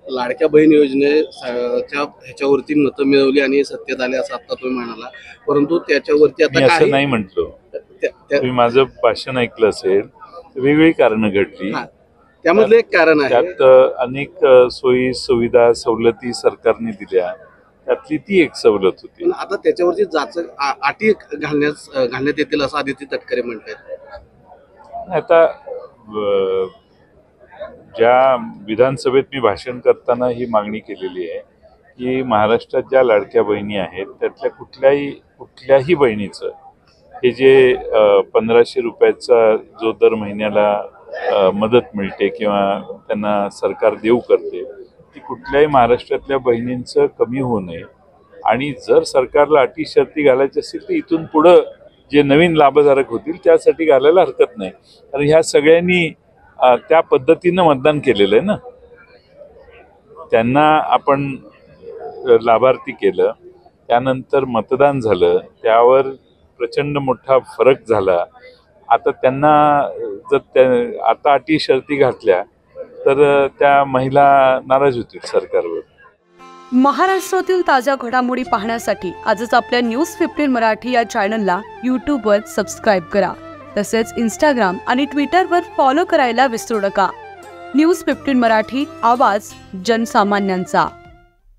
लाडक्या बहीण योजनेच्या ह्याच्यावरती मतं मिळवली आणि सत्तेत आले असं आता तुम्ही म्हणाला, परंतु त्याच्यावरती मी आता असं नाही म्हटलो. तुम्ही माझं भाषण ऐकलं असेल, वेगवेगळी कारणं घडली. त्यामधलं एक कारण आहे, त्यात अनेक सोयी सुविधा सवलती सरकारने दिल्या, त्यातली ती एक सवलत होती. पण आता त्याच्यावरती अटी घालण्यात येतील असं आदित्य तटकरे म्हणतात. आता ज्या विधानसभेत मी भाषण करताना ही मागणी केलेली आहे की महाराष्ट्रात ज्या लाडक्या बहिणी आहेत त्यातल्या कुठल्याही बहिणीचं हे जे 1500 रुपयाचा जो दर महिन्याला मदत मिळते किंवा त्यांना सरकार देऊ करते, ती कुठल्याही महाराष्ट्रातल्या बहिणींचं कमी होऊ नये. आणि जर सरकारला अटी शर्ती घालायची असतील तर इथून पुढं जे नवीन लाभधारक होतील त्यासाठी घालायला हरकत नाही. कारण ह्या सगळ्यांनी त्या पद्धतीनं मतदान केलेलं आहे ना. त्यांना आपण लाभार्थी केलं, त्यानंतर मतदान झालं, त्यावर प्रचंड मोठा फरक झाला. आता त्यांना जर आता अटी शर्ती घातल्या तर त्या महिला नाराज होतील सरकारवर. महाराष्ट्रातील ताज्या घडामोडी पाहण्यासाठी आजच आपल्या न्यूज 15 मराठी या चॅनलला यूट्यूबवर सबस्क्राईब करा. तसेच इंस्टाग्राम आणि ट्विटरवर फॉलो करायला विसरू नका. न्यूज 15 मराठी, आवाज जनसामान्यांचा.